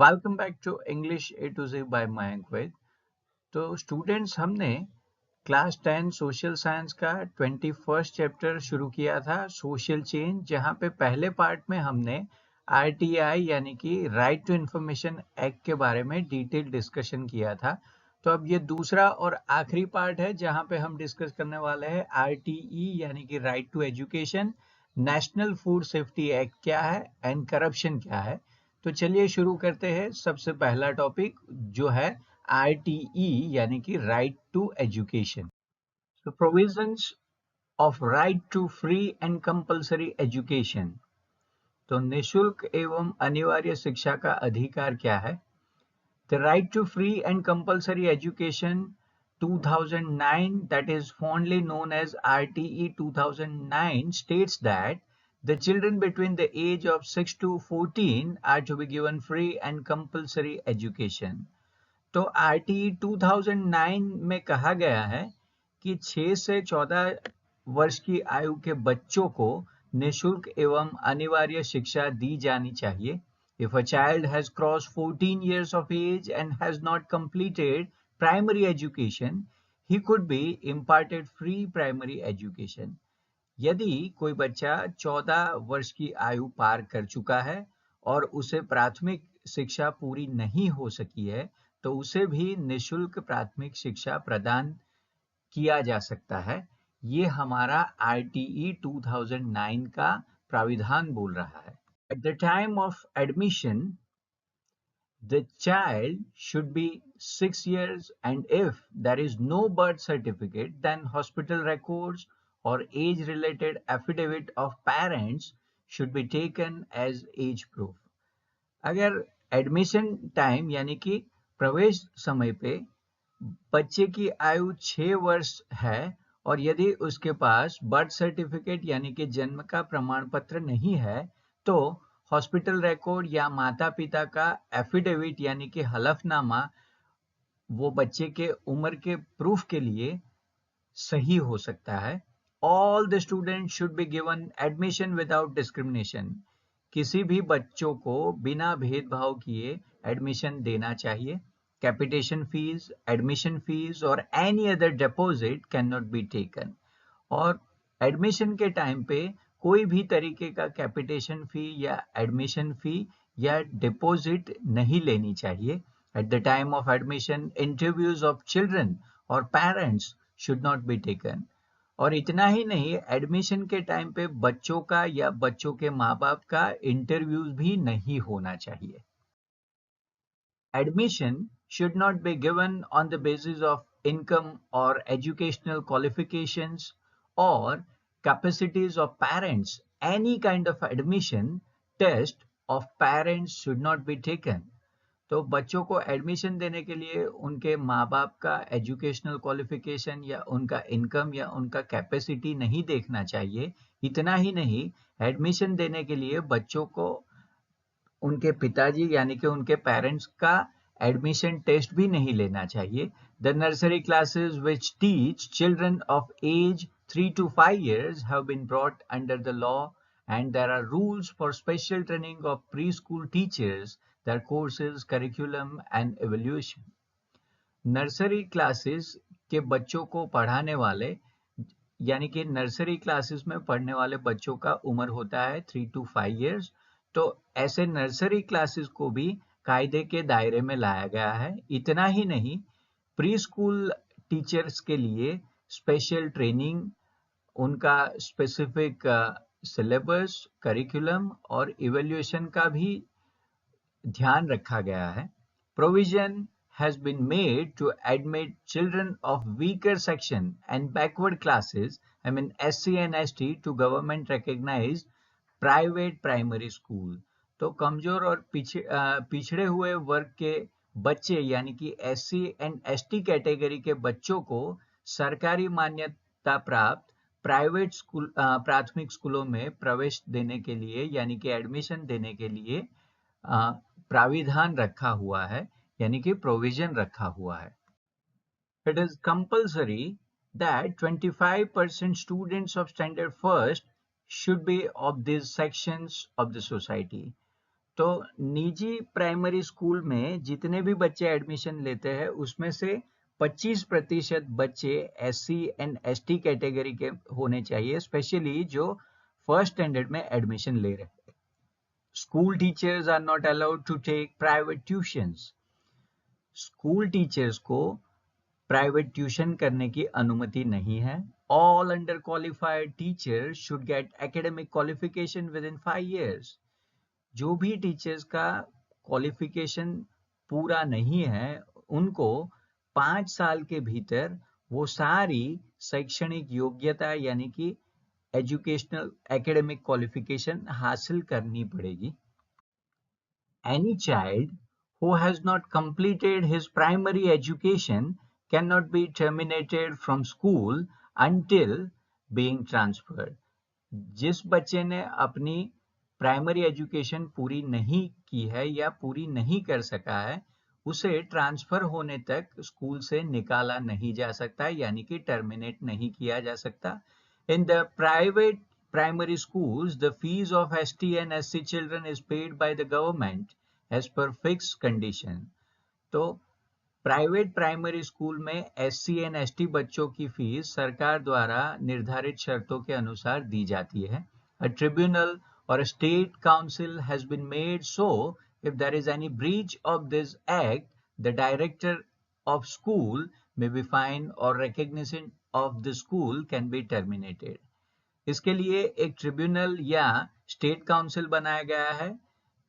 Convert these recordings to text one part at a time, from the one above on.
Welcome back to English A to Z by Mayank Vaid. तो students, हमने class 10 social science का 21st chapter शुरू किया था, सोशल चेंज, जहां पे पहले पार्ट में हमने RTI यानी कि राइट टू इंफॉर्मेशन एक्ट के बारे में डिटेल डिस्कशन किया था। तो अब ये दूसरा और आखिरी पार्ट है जहां पे हम डिस्कस करने वाले हैं RTE यानी कि right to education, national food safety act क्या है एंड करप्शन क्या है। तो चलिए शुरू करते हैं। सबसे पहला टॉपिक जो है RTE यानी कि right to education. So provisions of right to free and compulsory education। तो निशुल्क एवं अनिवार्य शिक्षा का अधिकार क्या है? The right to free and compulsory education 2009, that is fondly known as RTE 2009, states that the children between the age of 6 to 14 are to be given free and compulsory education। तो RTE 2009 में कहा गया है कि 6 से 14 वर्ष की आयु के बच्चों को निःशुल्क एवं अनिवार्य शिक्षा दी जानी चाहिए। If a child has crossed 14 years of age and has not completed primary education, he could be imparted free primary education। यदि कोई बच्चा 14 वर्ष की आयु पार कर चुका है और उसे प्राथमिक शिक्षा पूरी नहीं हो सकी है, तो उसे भी निःशुल्क प्राथमिक शिक्षा प्रदान किया जा सकता है। ये हमारा RTE 2009 का प्राविधान बोल रहा है। At the time of admission, the child should be 6 years, and if there is no birth certificate, then hospital records or age-related affidavit of parents should be taken as age proof। अगर admission time यानी कि प्रवेश समय पे बच्चे की आयु 6 वर्ष है और यदि उसके पास बर्थ सर्टिफिकेट यानी कि जन्म का प्रमाण पत्र नहीं है, तो हॉस्पिटल रिकॉर्ड या माता पिता का एफिडेविट यानी कि हलफनामा वो बच्चे के उम्र के प्रूफ के लिए सही हो सकता है। All the student should be given admission without discrimination. किसी भी बच्चों को बिना भेदभाव किए एडमिशन देना चाहिए। कैपिटेशन फीस, एडमिशन फीस और any other deposit can not be taken. और एडमिशन के टाइम पे कोई भी तरीके का कैपिटेशन फी या एडमिशन फी या डिपॉजिट नहीं लेनी चाहिए। At the time of admission, interviews of children और parents should not be taken. और इतना ही नहीं, एडमिशन के टाइम पे बच्चों का या बच्चों के माँ बाप का इंटरव्यूज भी नहीं होना चाहिए। Admission should not be given on the basis of income or educational qualifications or capacities of parents. Any kind of admission test of parents should not be taken। तो बच्चों को एडमिशन देने के लिए उनके माँ बाप का एजुकेशनल क्वालिफिकेशन या उनका इनकम या उनका कैपेसिटी नहीं देखना चाहिए। इतना ही नहीं, एडमिशन देने के लिए बच्चों को उनके पिताजी यानी कि उनके पेरेंट्स का एडमिशन टेस्ट भी नहीं लेना चाहिए। The nursery classes which teach children of age 3 to 5 years have been brought under the law, and there are rules for special training of preschool teachers, their courses, curriculum and evaluation। Nursery classes के बच्चों को पढ़ाने वाले यानी कि nursery classes में पढ़ने वाले बच्चों का उम्र होता है 3 to 5 years। तो ऐसे नर्सरी क्लासेस को भी कायदे के दायरे में लाया गया है। इतना ही नहीं, प्री स्कूल टीचर्स के लिए स्पेशल ट्रेनिंग, उनका स्पेसिफिक सिलेबस, करिकुलम और इवैल्यूएशन का भी ध्यान रखा गया है। Provision has been made to admit children of weaker section and backward classes, I mean SC and ST, to government recognized private primary school। तो कमजोर और पिछड़े हुए वर्ग के बच्चे यानी कि SC एंड ST कैटेगरी के बच्चों को सरकारी मान्यता प्राप्त प्राइवेट स्कूल, प्राथमिक स्कूलों में प्रवेश देने के लिए यानी कि एडमिशन देने के लिए प्राविधान रखा हुआ है यानी कि प्रोविजन रखा हुआ है। It is compulsory that 25% students of standard first should be of these sections of the society। तो निजी प्राइमरी स्कूल में जितने भी बच्चे एडमिशन लेते हैं उसमें से 25% बच्चे SC एंड ST कैटेगरी के होने चाहिए, स्पेशली जो फर्स्ट स्टैंडर्ड में एडमिशन ले रहे हैं। School teachers are not allowed to take private tuitions. School teachers को प्राइवेट ट्यूशन करने की अनुमति नहीं है। All under qualified teachers should get academic qualification within 5 years। जो भी टीचर्स का क्वालिफिकेशन पूरा नहीं है उनको 5 साल के भीतर वो सारी शैक्षणिक योग्यता यानी कि एजुकेशनल एकेडमिक क्वालिफिकेशन हासिल करनी पड़ेगी। Any child who has not completed his primary education cannot be terminated from school until being transferred। जिस बच्चे ने अपनी प्राइमरी एजुकेशन पूरी नहीं की है या पूरी नहीं कर सका है उसे ट्रांसफर होने तक स्कूल से निकाला नहीं जा सकता, यानी कि टर्मिनेट नहीं किया जा सकता। In the private primary schools, the fees of ST and SC children is paid by the government as per fixed condition। तो प्राइवेट प्राइमरी स्कूल में SC एंड ST बच्चों की फीस सरकार द्वारा निर्धारित शर्तों के अनुसार दी जाती है। A tribunal or a state council has been made so if there is any breach of this act, the director of school may be fined or recognition of the school can be terminated। इसके लिए एक tribunal या state council बनाया गया है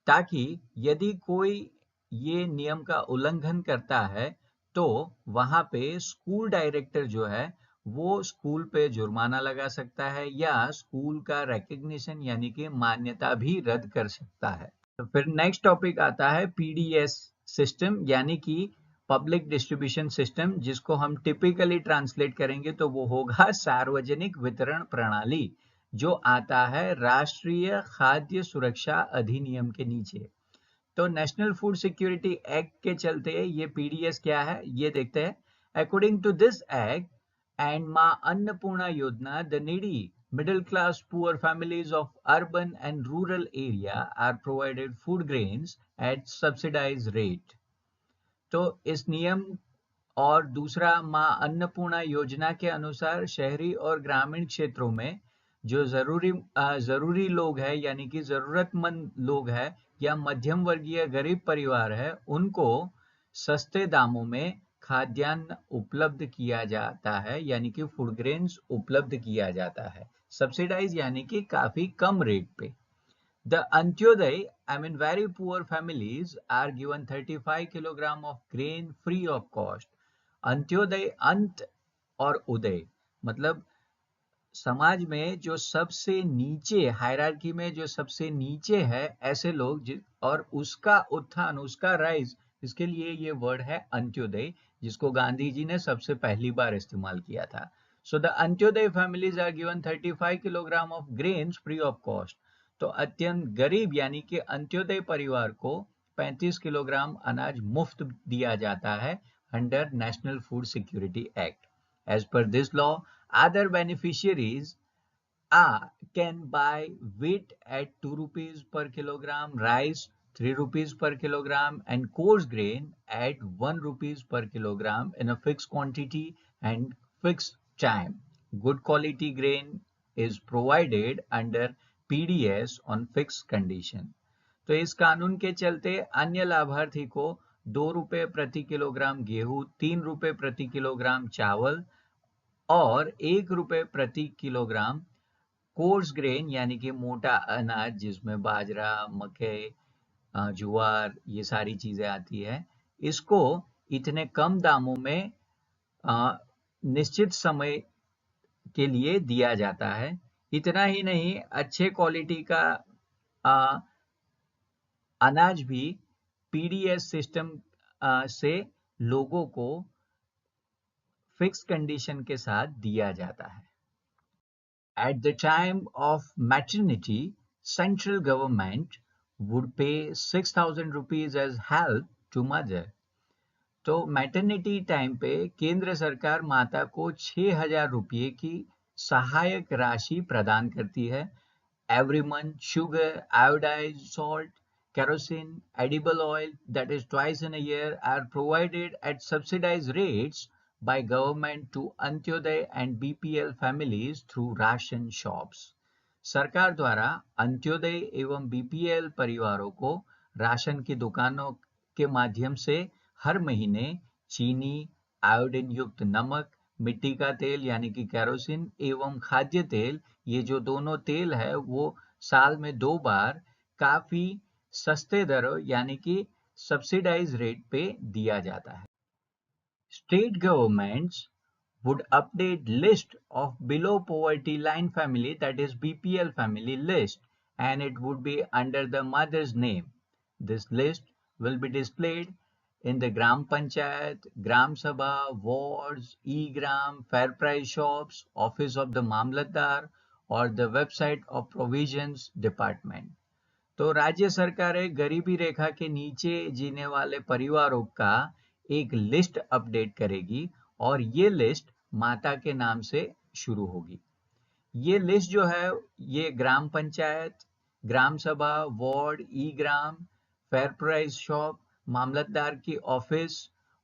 ताकि यदि कोई ये नियम का उल्लंघन करता है तो वहां पे स्कूल डायरेक्टर जो है वो स्कूल पे जुर्माना लगा सकता है या स्कूल का रिकग्निशन यानी कि मान्यता भी रद्द कर सकता है। तो फिर नेक्स्ट टॉपिक आता है PDS सिस्टम यानी कि पब्लिक डिस्ट्रीब्यूशन सिस्टम, जिसको हम टिपिकली ट्रांसलेट करेंगे तो वो होगा सार्वजनिक वितरण प्रणाली, जो आता है राष्ट्रीय खाद्य सुरक्षा अधिनियम के नीचे। तो नेशनल फूड सिक्योरिटी एक्ट के चलते ये PDS क्या है ये देखते हैं। According to this act and Maa Annapurna Yojana, the needy middle class poor families of urban and rural area are provided food grains at subsidized rate। तो इस नियम और दूसरा मां अन्नपूर्णा योजना के अनुसार शहरी और ग्रामीण क्षेत्रों में जो जरूरी लोग हैं यानी कि जरूरतमंद लोग हैं या मध्यम वर्गीय गरीब परिवार है उनको सस्ते दामों में खाद्यान्न उपलब्ध किया जाता है, यानी कि फूड ग्रेन्स उपलब्ध किया जाता है सब्सिडाइज यानी कि काफी कम रेट पे। The Antyodaya, very poor families are given 35 kilogram of grain free of cost। Antyodaya, अंत और उदय मतलब समाज में जो सबसे नीचे हायरार्की में जो सबसे नीचे है ऐसे लोग और उसका उत्थान उसका राइज, इसके लिए ये वर्ड है अंत्योदय, जिसको गांधी जी ने सबसे पहली बार इस्तेमाल किया था। So the Antyodaya families are given 35 kilogram of grains free of cost. तो अत्यंत गरीब यानी कि अंत्योदय परिवार को 35 किलोग्राम अनाज मुफ्त दिया जाता है under national food security act. As per this law, other beneficiaries can buy wheat at 2 rupees per kilogram, rice 3 rupees per kilogram and coarse grain at 1 rupees per kilogram in a fixed quantity and fixed time। Good quality grain is provided under PDS on fixed condition। तो इस कानून के चलते अन्य लाभार्थी को 2 रुपए प्रति किलोग्राम गेहूं, 3 रुपए प्रति किलोग्राम चावल और 1 रुपए प्रति किलोग्राम कोर्स ग्रेन यानी कि मोटा अनाज जिसमें बाजरा, मकई, ज्वार ये सारी चीजें आती है, इसको इतने कम दामों में निश्चित समय के लिए दिया जाता है। इतना ही नहीं, अच्छे क्वालिटी का अनाज भी PDS सिस्टम से लोगों को फिक्स कंडीशन के साथ दिया जाता है। At the time of maternity, central government would pay 6,000 rupees as help to mother। तो मैटरनिटी टाइम पे केंद्र सरकार माता को 6,000 रुपये की सहायक राशि प्रदान करती है। Every month sugar, iodise salt kerosene, edible oil, that is twice in a year, are provided at subsidized rates by government to Antyodaya and BPL families through ration shops. सरकार द्वारा अंत्योदय एवं बीपीएल परिवारों को राशन की दुकानों के माध्यम से हर महीने चीनी, आयोडीन युक्त नमक, मिट्टी का तेल यानी कि केरोसिन एवं खाद्य तेल, ये जो दोनों तेल है वो साल में 2 बार काफी सस्ते दरों यानी कि सब्सिडाइज रेट पे दिया जाता है. State governments would update list of below poverty line family, that is BPL family list, and it would be under the mother's name. This list will be displayed in the Gram Panchayat, Gram Sabha, wards, e-gram, fair price shops, office of the Mamlatdar, or the website of provisions department. तो राज्य सरकारें गरीबी रेखा के नीचे जीने वाले परिवारों का एक लिस्ट अपडेट करेगी और ये लिस्ट माता के नाम से शुरू होगी. ये लिस्ट जो है ये ग्राम पंचायत, ग्राम सभा, वार्ड, ई ग्राम, फेयर प्राइस शॉप, मामलतदार की ऑफिस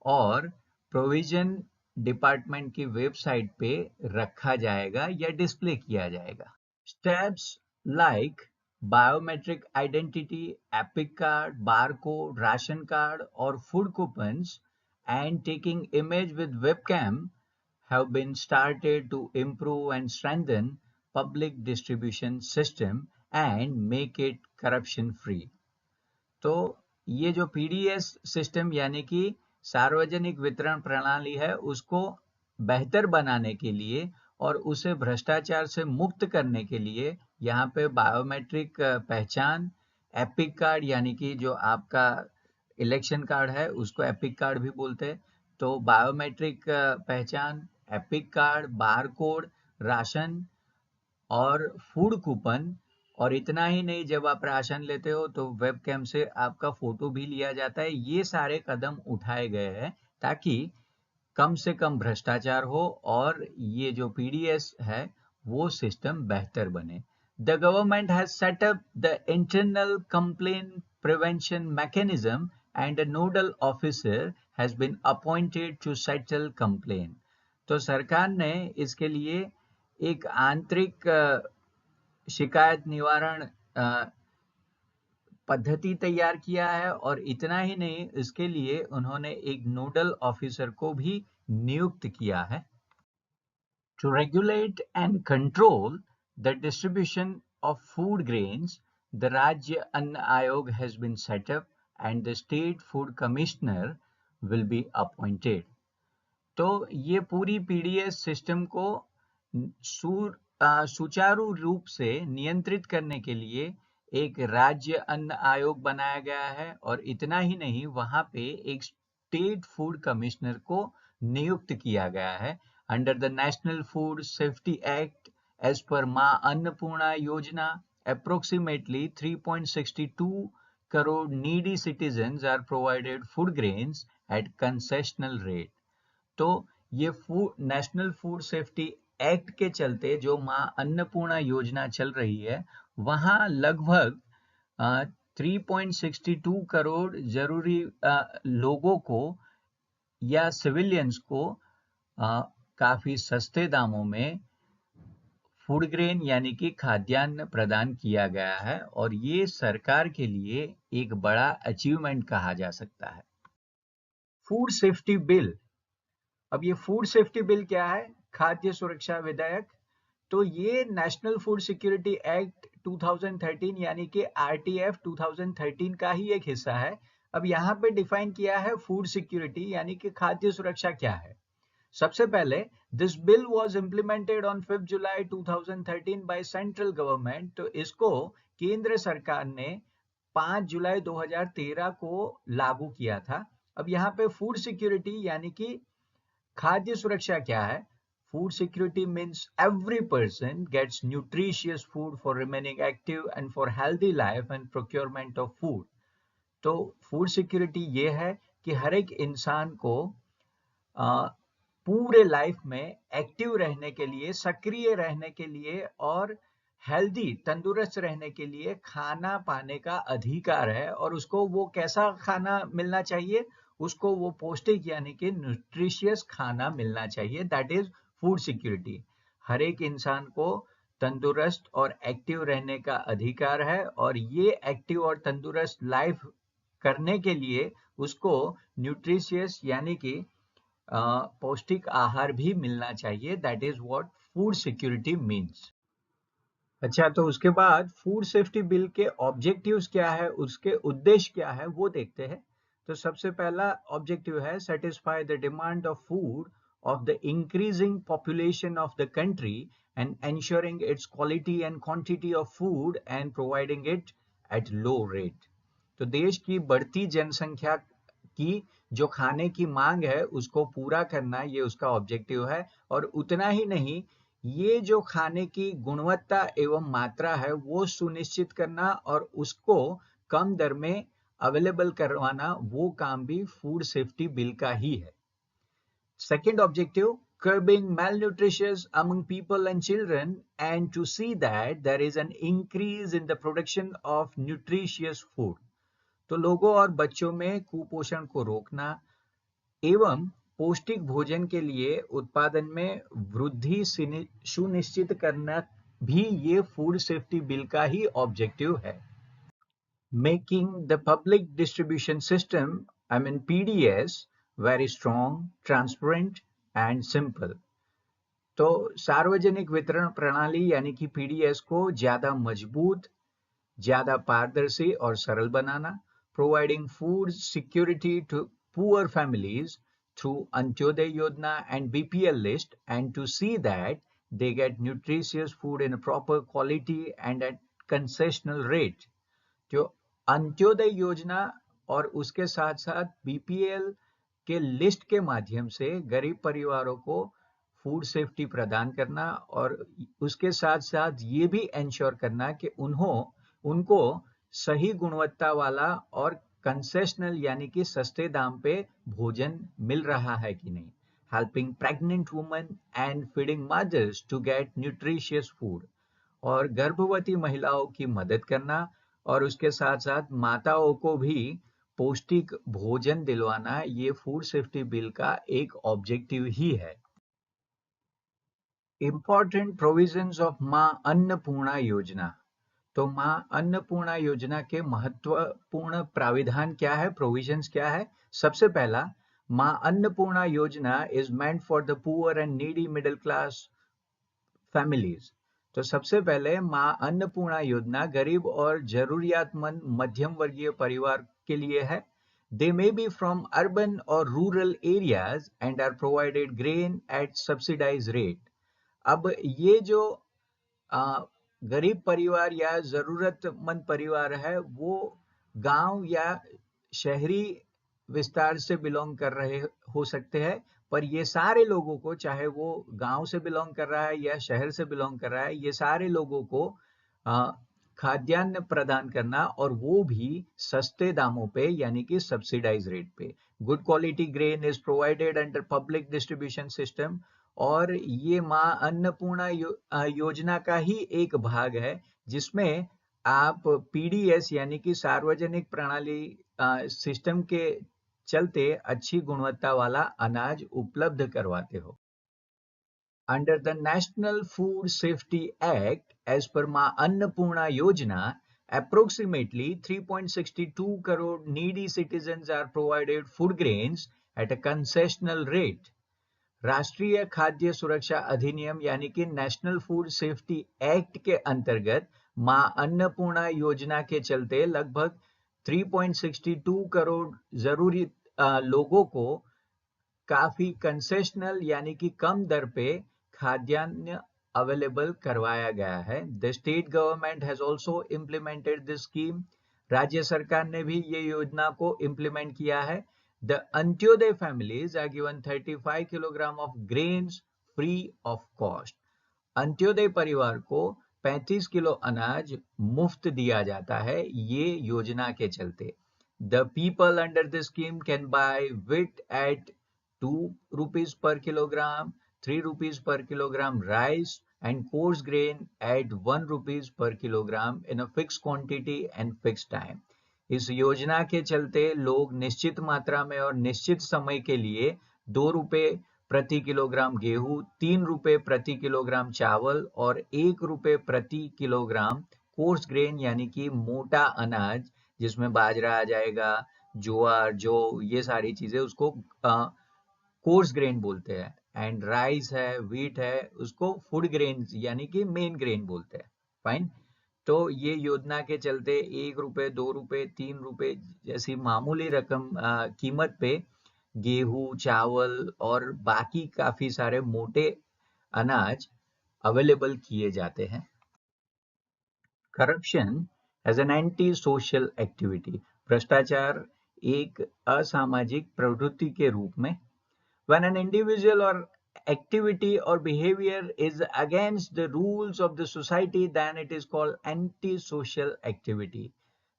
और प्रोविजन डिपार्टमेंट की वेबसाइट पे रखा जाएगा या डिस्प्ले किया जाएगा. Steps like biometric identity, Epic card, barcode, ration card, or food coupons, and taking image with webcam have been started to improve and strengthen public distribution system and make it corruption free. तो ये जो PDS system यानी कि सार्वजनिक वितरण प्रणाली है उसको बेहतर बनाने के लिए और उसे भ्रष्टाचार से मुक्त करने के लिए यहाँ पे बायोमेट्रिक पहचान, एपिक कार्ड यानी कि जो आपका इलेक्शन कार्ड है उसको एपिक कार्ड भी बोलते हैं, तो बायोमेट्रिक पहचान, एपिक कार्ड, बारकोड, राशन और फूड कूपन, और इतना ही नहीं, जब आप राशन लेते हो तो वेबकैम से आपका फोटो भी लिया जाता है. ये सारे कदम उठाए गए हैं ताकि कम से कम भ्रष्टाचार हो और ये जो पीडीएस है वो सिस्टम बेहतर बने. The government has set up the internal complaint prevention mechanism and a nodal officer has been appointed to settle complaint. तो सरकार ने इसके लिए एक आंतरिक शिकायत निवारण पद्धति तैयार किया है और इतना ही नहीं, इसके लिए उन्होंने एक नोडल ऑफिसर को भी नियुक्त किया है. To regulate and control the distribution of food grains, the Rajya Anna Ayog has been set up and the State Food Commissioner will be appointed. तो ये पूरी पीडीएस सिस्टम को सुचारू रूप से नियंत्रित करने के लिए एक राज्य अन्न आयोग बनाया गया है और इतना ही नहीं, वहां पे एक स्टेट फूड कमिश्नर को नियुक्त किया गया है under the national food safety act. As per Maa Annapurna योजना, approximately 3.62 crore needy citizens are provided food grains at concessional rate. तो ये नेशनल फूड सेफ्टी एक्ट के चलते जो मां अन्नपूर्णा योजना चल रही है वहां लगभग 3.62 करोड़ जरूरी लोगों को या सिविलियंस को काफी सस्ते दामों में फूड ग्रेन यानी कि खाद्यान्न प्रदान किया गया है और ये सरकार के लिए एक बड़ा अचीवमेंट कहा जा सकता है. Food safety bill. अब ये फूड सेफ्टी बिल क्या है? खाद्य सुरक्षा विधेयक. तो ये नेशनल फूड सिक्योरिटी एक्ट 2013 यानी कि आरटीएफ 2013 का ही एक हिस्सा है. अब यहाँ पे डिफाइन किया है फूड सिक्योरिटी यानी कि खाद्य सुरक्षा क्या है. सबसे पहले this bill was implemented on 5 July 2013 by central government. तो इसको केंद्र सरकार ने 5 जुलाई 2013 को लागू किया था. अब यहाँ पे फूड सिक्योरिटी यानी कि खाद्य सुरक्षा क्या है? Food security means every person gets nutritious food for remaining active and for healthy life and procurement of food. तो फूड सिक्योरिटी ये है कि हर एक इंसान को पूरे लाइफ में एक्टिव रहने के लिए, सक्रिय रहने के लिए और हेल्दी तंदुरुस्त रहने के लिए खाना पाने का अधिकार है, और उसको वो कैसा खाना मिलना चाहिए, उसको वो पौष्टिक यानी कि न्यूट्रिशियस खाना मिलना चाहिए, दैट इज फूड सिक्योरिटी। हर एक इंसान को तंदुरुस्त और एक्टिव रहने का अधिकार है, और ये एक्टिव और तंदुरुस्त लाइफ करने के लिए उसको न्यूट्रिशियस यानी कि पौष्टिक आहार भी मिलना चाहिए, that is what food security means. अच्छा, तो उसके बाद फूड सेफ्टी बिल के ऑब्जेक्टिव्स क्या है, उसके उद्देश्य क्या है, वो देखते हैं। तो सबसे पहला ऑब्जेक्टिव है satisfy the demand of food of the increasing population of the country and ensuring its quality and quantity of food and providing it at low rate। तो देश की बढ़ती जनसंख्या की जो खाने की मांग है उसको पूरा करना, ये उसका ऑब्जेक्टिव है। और उतना ही नहीं, ये जो खाने की गुणवत्ता एवं मात्रा है वो सुनिश्चित करना और उसको कम दर में अवेलेबल करवाना, वो काम भी फूड सेफ्टी बिल का ही है। Second objective, curbing malnutrition among people and children, and to see that there is an increase in the production of nutritious food। तो लोगों और बच्चों में कुपोषण को रोकना एवं पौष्टिक भोजन के लिए उत्पादन में वृद्धि सुनिश्चित करना भी ये फूड सेफ्टी बिल का ही ऑब्जेक्टिव है। Making the public distribution system, I mean PDS, very strong, transparent and simple। तो सार्वजनिक वितरण प्रणाली यानी कि पीडीएस को ज्यादा मजबूत, ज्यादा पारदर्शी और सरल बनाना। Providing food security to poor families through Antyodaya Yojana and BPL list, and to see that they get nutritious food in a proper quality and at concessional rate। जो अंत्योदय योजना और उसके साथ साथ बीपीएल के लिस्ट के माध्यम से गरीब परिवारों को फूड सेफ्टी प्रदान करना, और उसके साथ साथ ये भी इंश्योर करना कि उनको सही गुणवत्ता वाला और कंसेशनल यानी कि सस्ते दाम पे भोजन मिल रहा है कि नहीं। Helping pregnant women and feeding mothers to get nutritious food, और गर्भवती महिलाओं की मदद करना, और उसके साथ साथ माताओं को भी पौष्टिक भोजन दिलवाना, ये फूड सेफ्टी बिल का एक ऑब्जेक्टिव ही है। इंपॉर्टेंट प्रोविजंस ऑफ मां अन्नपूर्णा योजना। तो मां अन्नपूर्णा योजना के महत्वपूर्ण प्राविधान क्या है, प्रोविजंस क्या है। सबसे पहला, मां अन्नपूर्णा योजना is meant for the poor and needy middle class families. तो सबसे पहले मां अन्नपूर्णा योजना गरीब और जरूरियातमंद मध्यम वर्गीय परिवार के लिए है। They may be from urban और rural areas and are provided grain at subsidize rate. अब ये जो आ, गरीब परिवार या जरूरतमंद परिवार है, वो गांव या शहरी विस्तार से बिलोंग कर रहे हो सकते हैं, पर ये सारे लोगों को, चाहे वो गांव से बिलोंग कर रहा है या शहर से बिलोंग कर रहा है, ये सारे लोगों को खाद्यान्न प्रदान करना, और वो भी सस्ते दामों पे यानी कि सब्सिडाइज रेट पे। Good quality grain is provided under public distribution system. और ये मां अन्नपूर्णा योजना का ही एक भाग है, जिसमें आप पीडीएस यानी कि सार्वजनिक प्रणाली सिस्टम के चलते अच्छी गुणवत्ता वाला अनाज उपलब्ध करवाते हो। Under the National Food Safety Act, as per Ma Annapurna Yojana, approximately 3.62 crore needy citizens are provided food grains at a concessional rate। राष्ट्रीय खाद्य सुरक्षा अधिनियम यानी कि नेशनल फूड सेफ्टी एक्ट के अंतर्गत मां अन्नपूर्णा योजना के चलते लगभग 3.62 करोड़ जरूरी लोगों को काफी कंसेशनल यानी कि कम दर पे खाद्यान्न अवेलेबल करवाया गया है। The state government has also implemented this scheme. राज्य सरकार ने भी ये योजना को इम्प्लीमेंट किया है। The Antyodaya families are given 35 kilogram of grains free of cost. Antyodaya परिवार को 35 किलो अनाज मुफ्त दिया जाता है ये योजना के चलते। The people under this scheme can buy wheat at 2 rupees per kilogram, 3 rupees per kilogram rice, and coarse grain at 1 rupees per kilogram in a fixed quantity and fixed time. इस योजना के चलते लोग निश्चित मात्रा में और निश्चित समय के लिए 2 रुपए प्रति किलोग्राम गेहूं, 3 रुपए प्रति किलोग्राम चावल और 1 रुपए प्रति किलोग्राम कोर्स ग्रेन यानी कि मोटा अनाज, जिसमें बाजरा आ जाएगा, ज्वार, जौ, ये सारी चीजें, उसको कोर्स ग्रेन बोलते हैं। एंड राइस है, व्हीट है, उसको फूड ग्रेन यानी कि मेन ग्रेन बोलते हैं। फाइन। तो ये योजना के चलते 1 रुपए, 2 रुपए, 3 रुपए जैसी मामूली रकम कीमत पे गेहूं, चावल और बाकी काफी सारे मोटे अनाज अवेलेबल किए जाते हैं। Corruption as an anti social activity, भ्रष्टाचार एक असामाजिक प्रवृत्ति के रूप में। When an individual or activity or behavior is against the rules of the society, then it is called anti-social activity.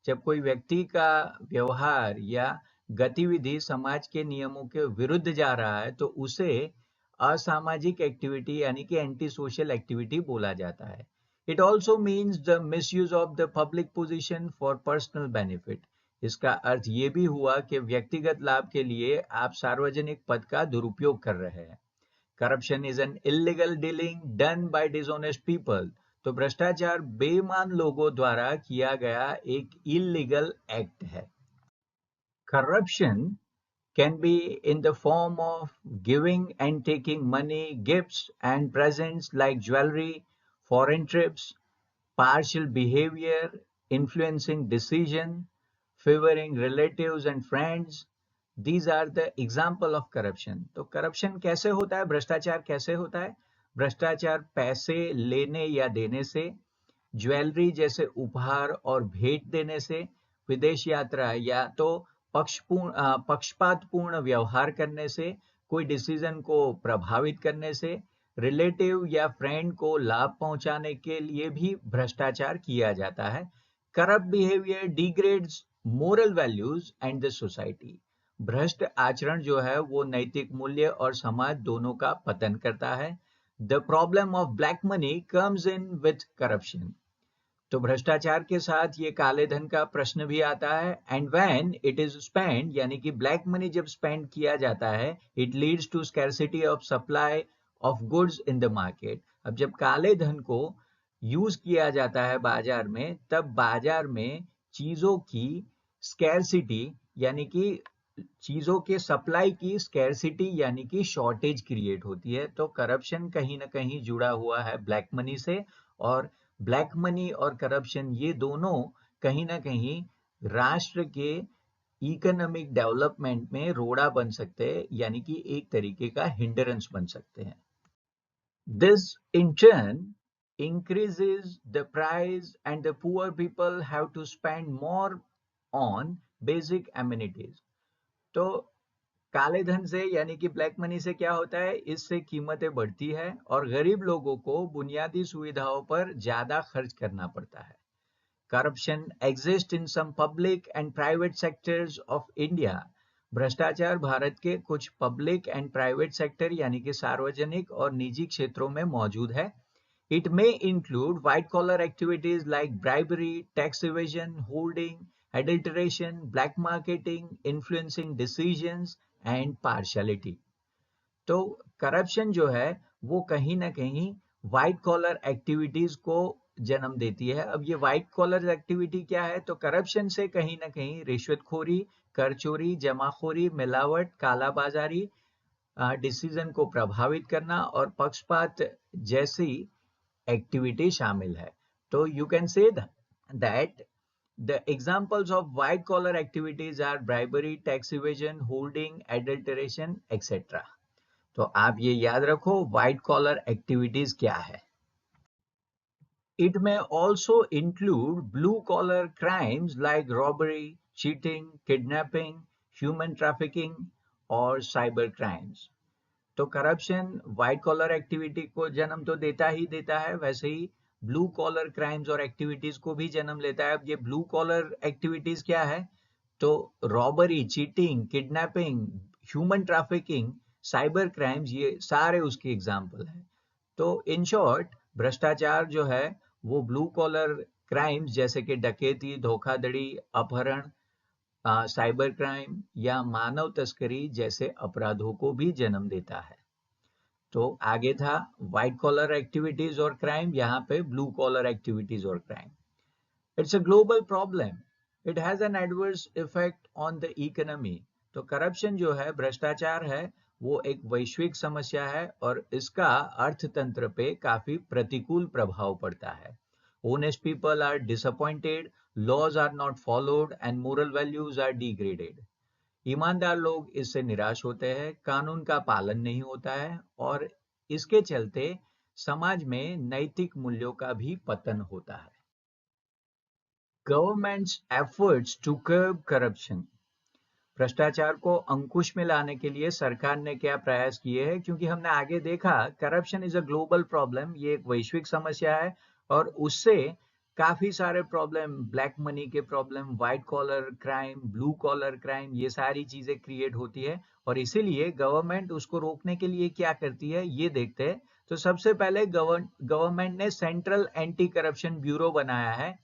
जब कोई व्यक्ति का व्यवहार या गतिविधि समाज के नियमों के विरुद्ध जा रहा है तो उसे असामाजिक एक्टिविटी यानी कि एंटी सोशल एक्टिविटी बोला जाता है। It also means the misuse of the public position for personal benefit. इसका अर्थ ये भी हुआ कि व्यक्तिगत लाभ के लिए आप सार्वजनिक पद का दुरुपयोग कर रहे हैं। Corruption is an illegal dealing done by dishonest people. तो भ्रष्टाचार बेईमान लोगों द्वारा किया गया एक इलीगल एक्ट है। Corruption can be in the form of giving and taking money, gifts and presents like jewelry, foreign trips, partial behavior, influencing decision, favoring relatives and friends. These are the example of corruption. तो corruption कैसे होता है, भ्रष्टाचार कैसे होता है? भ्रष्टाचार पैसे लेने या देने से, ज्वेलरी जैसे उपहार और भेंट देने से, विदेश यात्रा या तो पक्षपातपूर्ण व्यवहार करने से, कोई डिसीजन को प्रभावित करने से, रिलेटिव या फ्रेंड को लाभ पहुंचाने के लिए भी भ्रष्टाचार किया जाता है। Corrupt behaviour degrades moral values and the society. भ्रष्ट आचरण जो है वो नैतिक मूल्य और समाज दोनों का पतन करता है। The problem of black money comes in with corruption. तो भ्रष्टाचार के साथ ये काले धन का प्रश्न भी आता है। And when it is spend यानी कि ब्लैक मनी जब स्पेंड किया जाता है, it leads to scarcity of supply of goods in the market. अब जब काले धन को यूज किया जाता है बाजार में, तब बाजार में चीजों की स्कैरसिटी यानी कि चीजों के सप्लाई की स्कैरसिटी यानी कि शॉर्टेज क्रिएट होती है। तो करप्शन कहीं ना कहीं जुड़ा हुआ है ब्लैक मनी से, और ब्लैक मनी और करप्शन ये दोनों कहीं ना कहीं राष्ट्र के इकोनॉमिक डेवलपमेंट में रोड़ा बन सकते हैं, यानी कि एक तरीके का हिंड्रेंस बन सकते हैं। This in turn increases the price and the poor people have to spend more on basic amenities. तो काले धन से यानी कि ब्लैक मनी से क्या होता है, इससे कीमतें बढ़ती है और गरीब लोगों को बुनियादी सुविधाओं पर ज्यादा खर्च करना पड़ता है। Corruption exist in some public and private sectors of India. भ्रष्टाचार भारत के कुछ पब्लिक एंड प्राइवेट सेक्टर यानी कि सार्वजनिक और निजी क्षेत्रों में मौजूद है। It may include white collar activities like bribery, tax evasion, holding, adulteration, black marketing, influencing decisions and partiality. तो करप्शन जो है वो कहीं ना कहीं व्हाइट कॉलर एक्टिविटीज को जन्म देती है। अब ये व्हाइट कॉलर एक्टिविटी क्या है, तो करप्शन से कहीं ना कहीं रिश्वतखोरी, कर चोरी, जमाखोरी, मिलावट, कालाबाजारी, डिसीजन को प्रभावित करना और पक्षपात जैसी एक्टिविटी शामिल है। तो you can say that the examples of white collar activities are bribery, tax evasion, holding, adulteration etcetera. तो आप ये याद रखो व्हाइट कॉलर एक्टिविटीज क्या है। It may also include blue collar crimes like robbery, cheating, kidnapping, human trafficking और cyber crimes. तो corruption white collar activity को जन्म तो देता ही देता है, वैसे ही ब्लू कॉलर क्राइम्स और एक्टिविटीज को भी जन्म लेता है। अब ये ब्लू कॉलर एक्टिविटीज क्या है, तो robbery, cheating, kidnapping, human trafficking, cyber crimes, ये सारे उसके एग्जाम्पल हैं। तो इन शॉर्ट भ्रष्टाचार जो है वो ब्लू कॉलर क्राइम्स जैसे कि डकैती, धोखाधड़ी, अपहरण, साइबर क्राइम या मानव तस्करी जैसे अपराधों को भी जन्म देता है। तो आगे था व्हाइट कॉलर एक्टिविटीज और क्राइम, यहाँ पे ब्लू कॉलर एक्टिविटीज और crime. It's a global problem, it has an adverse effect on the economy. तो करप्शन जो है, भ्रष्टाचार है, वो एक वैश्विक समस्या है और इसका अर्थतंत्र पे काफी प्रतिकूल प्रभाव पड़ता है। Honest people are disappointed, laws are not followed and moral values are degraded. ईमानदार लोग इससे निराश होते हैं, कानून का पालन नहीं होता है और इसके चलते समाज में नैतिक मूल्यों का भी पतन होता है। Government's efforts to curb corruption, भ्रष्टाचार को अंकुश में लाने के लिए सरकार ने क्या प्रयास किए हैं, क्योंकि हमने आगे देखा corruption is a global problem, ये एक वैश्विक समस्या है और उससे काफी सारे प्रॉब्लम, ब्लैक मनी के problem, white collar crime, blue collar crime, ये सारी चीजें क्रिएट होती है और इसीलिए गवर्नमेंट उसको रोकने के लिए क्या करती है ये देखते हैं। तो सबसे पहले गवर्नमेंट ने सेंट्रल एंटी करप्शन ब्यूरो बनाया है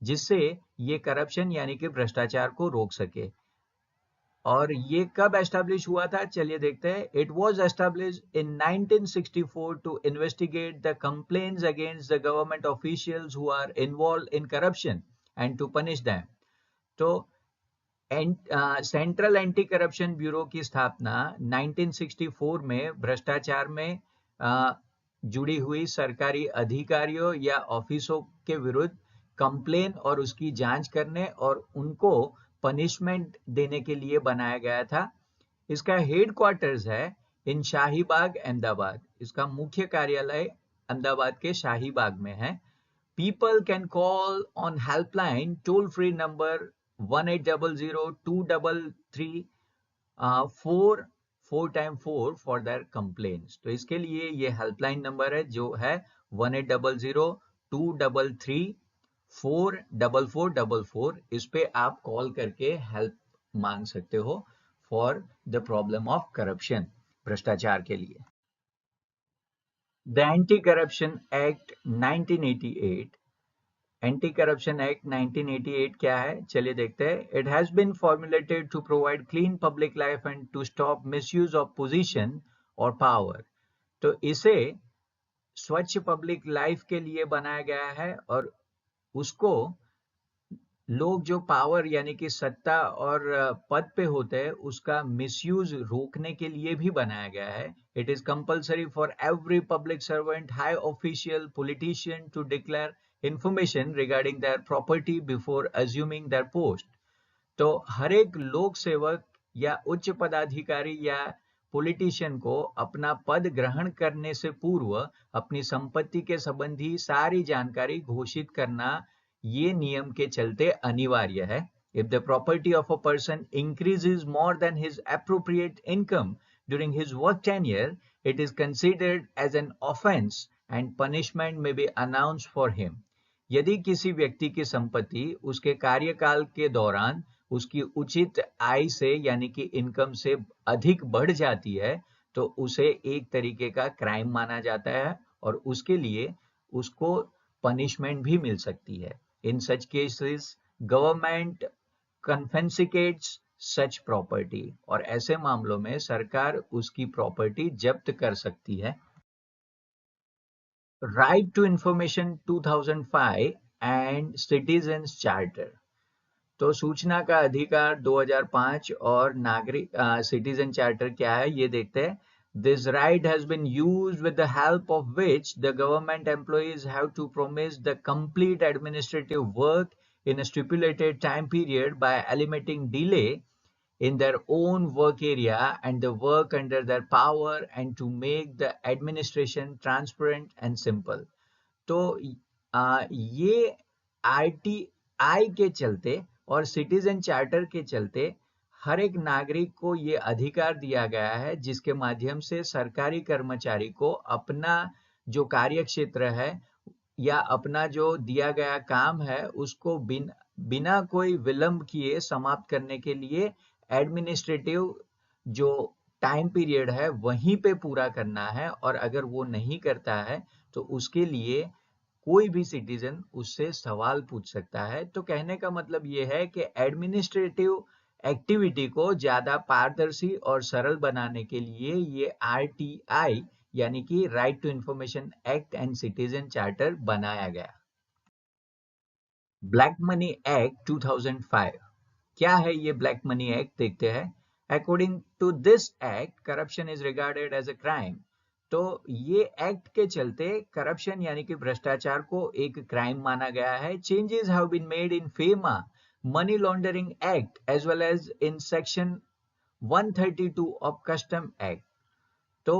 जिससे ये करप्शन यानी कि भ्रष्टाचार को रोक सके। और ये कब एस्टैब्लिश हुआ था, चलिए देखते हैं। It was establish in 1964 to investigate the complaints against the government officials who are involved in corruption and to punish them. तो सेंट्रल एंटी करप्शन ब्यूरो की स्थापना 1964 में भ्रष्टाचार में जुड़ी हुई सरकारी अधिकारियों या ऑफिसों के विरुद्ध कंप्लेन और उसकी जांच करने और उनको पनिशमेंट देने के लिए बनाया गया था। इसका हेड क्वार्टर्स है इन शाहीबाग, अहमदाबाद। इसका मुख्य कार्यालय अहमदाबाद के शाहीबाग में है। People can call on helpline toll free number 1800-233-4 4x4 for their complaints. तो इसके लिए ये हेल्पलाइन नंबर है जो है 1800-233-44444। इस पे आप कॉल करके हेल्प मांग सकते हो for the problem of corruption, भ्रष्टाचार के लिए। The anti corruption act 1988, anti corruption act 1988 क्या है, चलिए देखते हैं। It has been formulated to provide clean public life and to stop misuse of position और पावर। तो इसे स्वच्छ पब्लिक लाइफ के लिए बनाया गया है और उसको लोग जो पावर यानी कि सत्ता और पद पे होते हैं उसका मिसयूज रोकने के लिए भी बनाया गया है। It is compulsory for every public servant, high official, politician to declare information regarding their property before assuming their post. तो हर एक लोक सेवक या उच्च पदाधिकारी या पॉलिटिशियन को अपना पद ग्रहण करने से पूर्व अपनी संपत्ति के संबंधी सारी जानकारी घोषित करना ये नियम के चलते अनिवार्य है। If the property of a person increases more than his appropriate income during his work tenure, it is considered as an offense and punishment may be announced for him. यदि किसी व्यक्ति की संपत्ति उसके कार्यकाल के दौरान उसकी उचित आय से यानी कि इनकम से अधिक बढ़ जाती है तो उसे एक तरीके का क्राइम माना जाता है और उसके लिए उसको पनिशमेंट भी मिल सकती है। In such cases, government confiscates such property, और ऐसे मामलों में सरकार उसकी प्रॉपर्टी जब्त कर सकती है। Right to information 2005 and citizens charter. तो सूचना का अधिकार 2005 और नागरिक सिटीजन चार्टर क्या है ये देखते हैं। This right has been used with the help of which the government employees have to promise the complete administrative work in a stipulated time period by eliminating delay in their own work area and the work under their power and to make the administration transparent and simple. तो ये RTI के चलते और citizen charter के चलते हर एक नागरिक को ये अधिकार दिया गया है जिसके माध्यम से सरकारी कर्मचारी को अपना जो कार्य क्षेत्र है या अपना जो दिया गया काम है उसको बिना कोई विलंब किए समाप्त करने के लिए एडमिनिस्ट्रेटिव जो टाइम पीरियड है वहीं पे पूरा करना है, और अगर वो नहीं करता है तो उसके लिए कोई भी सिटीजन उससे सवाल पूछ सकता है। तो कहने का मतलब ये है कि एडमिनिस्ट्रेटिव एक्टिविटी को ज्यादा पारदर्शी और सरल बनाने के लिए ये आरटीआई यानी कि right to information act and citizen charter बनाया गया। ब्लैक मनी एक्ट 2005, क्या है ये ब्लैक मनी एक्ट, देखते हैं। According to this act corruption is regarded as a crime. तो ये एक्ट के चलते करप्शन यानी कि भ्रष्टाचार को एक क्राइम माना गया है। Changes have been made in FEMA money laundering act as well as in section 132 of custom act. तो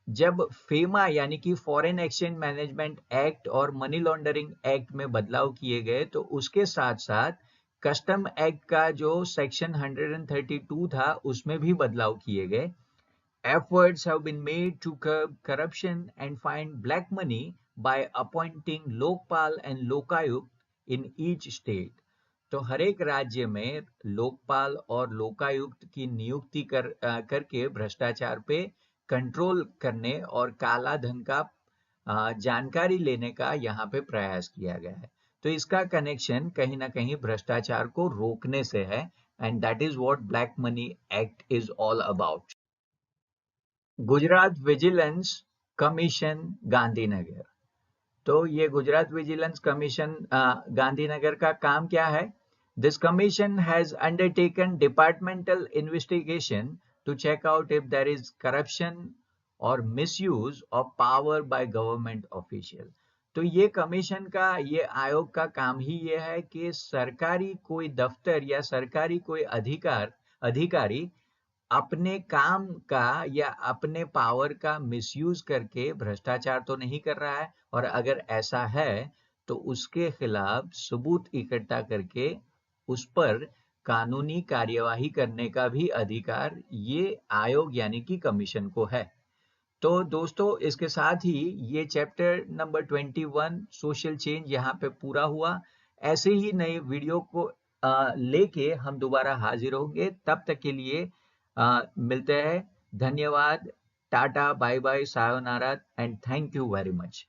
जब फेमा यानी कि फॉरेन एक्सचेंज मैनेजमेंट एक्ट और मनी लॉन्ड्रिंग एक्ट में बदलाव किए गए, तो उसके साथ साथ कस्टम एक्ट का जो सेक्शन 132 था उसमें भी बदलाव किए गए। Efforts have been made to curb corruption and find black money by appointing Lokpal and Lokayukt in each state. तो हर एक राज्य में लोकपाल और लोकायुक्त की नियुक्ति करके भ्रष्टाचार पे कंट्रोल करने और काला धन का जानकारी लेने का यहाँ पे प्रयास किया गया है। तो इसका कनेक्शन कहीं ना कहीं भ्रष्टाचार को रोकने से है, and that is what black money act is all about. Gujarat vigilance commission Gandhinagar. तो ये गुजरात विजिलेंस कमीशन गांधीनगर का काम क्या है? This commission has undertaken departmental investigation to check out if there is corruption और misuse of power by government official. तो ये commission का, ये आयोग का काम ही ये है कि सरकारी कोई दफ्तर या सरकारी कोई अधिकारी अपने काम का या अपने पावर का मिसयूज करके भ्रष्टाचार तो नहीं कर रहा है, और अगर ऐसा है तो उसके खिलाफ सबूत इकट्ठा करके उस पर कानूनी कार्यवाही करने का भी अधिकार ये आयोग यानी कि कमीशन को है। तो दोस्तों, इसके साथ ही ये चैप्टर नंबर 21 सोशल चेंज यहाँ पे पूरा हुआ। ऐसे ही नए वीडियो को लेके हम दोबारा हाजिर होंगे। तब तक के लिए मिलते हैं। धन्यवाद, tata, bye bye, sayonara and thank you very much.